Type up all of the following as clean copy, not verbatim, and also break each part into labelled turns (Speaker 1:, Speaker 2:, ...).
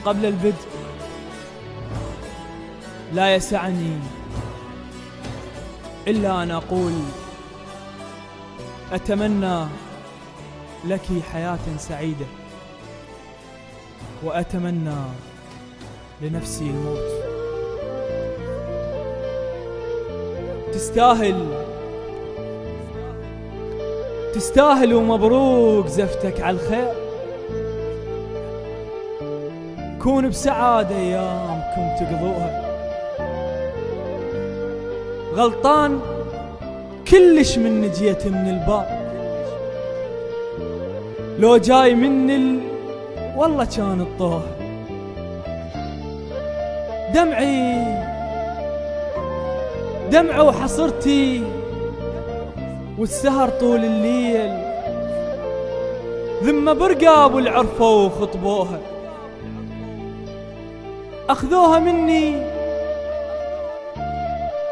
Speaker 1: قبل البدء لا يسعني إلا أن أقول أتمنى لك حياة سعيدة، وأتمنى لنفسي الموت. تستاهل ومبروك زفتك على الخير. كون بسعادة أيامكم تقضوها. غلطان كلش من جيت من الباب، لو جاي من والله كان الطوه. دمعي وحصرتي والسهر طول الليل، ذم برقاب والعرفوا وخطبوها.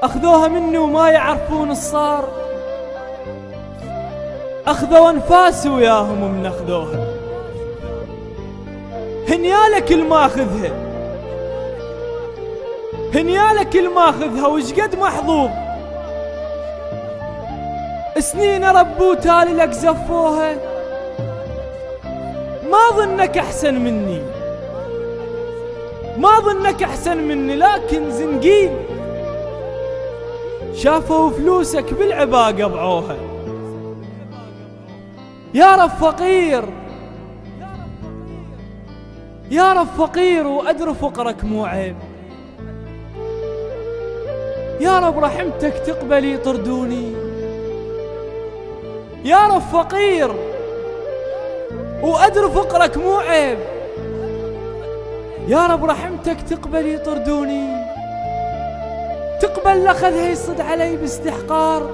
Speaker 1: أخذوها مني وما يعرفون الصار. أخذوا أنفاسي وياهم ومن أخذوها. هنيالك الماخذها، هنيالك الماخذها وشقد محظوظ. سنين ربو تالي لك زفوها. ما ظنك أحسن مني، ما ظنك أحسن مني، لكن زنقين شافوا فلوسك بالعباقة بعوها. يا رب فقير، يا رب فقير وأدري فقرك مو عيب. يا رب رحمتك تقبلي طردوني. يا رب فقير وأدري فقرك مو عيب. يا رب رحمتك تقبلي طردوني. تقبل لأخذها يصد علي باستحقار،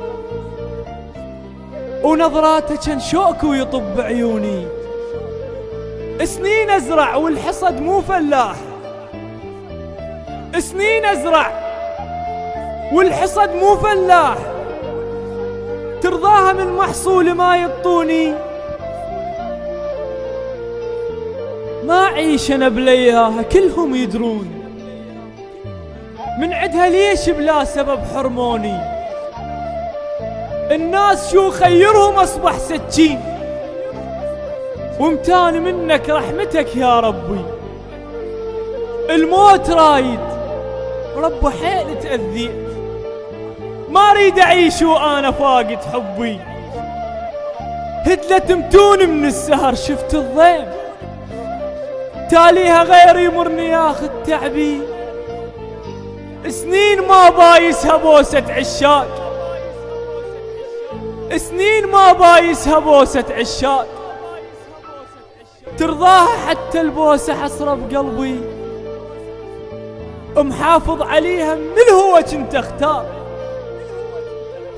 Speaker 1: ونظراته كان شوك ويطب عيوني. سنين أزرع والحصد مو فلاح، سنين أزرع والحصد مو فلاح. ترضاها من محصول ما يطوني. ما أعيش أنا بلياها كلهم يدرون. من عدها ليش بلا سبب حرموني. الناس شو خيرهم أصبح سكين، وامتان منك رحمتك يا ربي. الموت رايد رب حيل تأذيت. ما اريد اعيش وانا فاقد حبي. هدلة متون من السهر شفت الضيم، تاليها غير يمرني ياخذ تعبي. سنين ما بايسها بوسة عشاق، سنين ما بايسها بوسة عشاق. ترضاها حتى البوسة حسرة بقلبي. محافظ عليها من الهوى كنت اختار.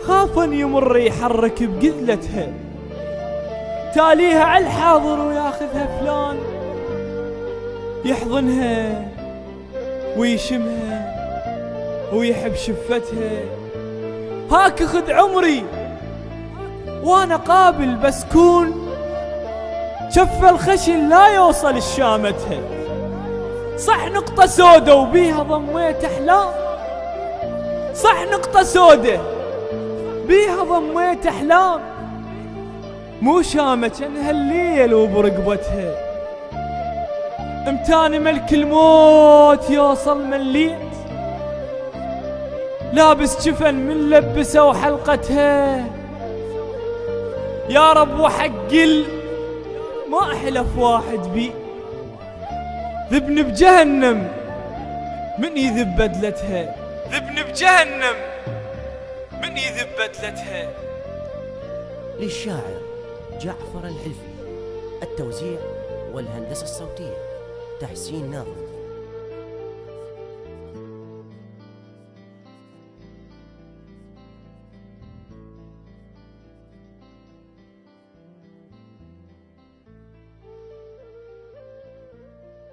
Speaker 1: خاف ان يمر يحرك بقذلتها، تاليها على الحاضر وياخذها فلان. يحضنها ويشمها ويحب شفتها. هاك خذ عمري وانا قابل بس كون شف الخشن لا يوصل الشامتها. صح نقطة سودة وبيها ضميت احلام، صح نقطة سودة بيها ضميت احلام. مو شامت انها الليل وبرقبتها. امتاني ملك الموت يوصل مليت، لابس جفن من لبسه وحلقتها. يا رب وحق ما احلف واحد بي. ذبن بجهنم من يذب بدلتها، ذبن بجهنم من يذب بدلتها.
Speaker 2: للشاعر جعفر العلفي، التوزيع والهندسة الصوتية تحسين ناظر.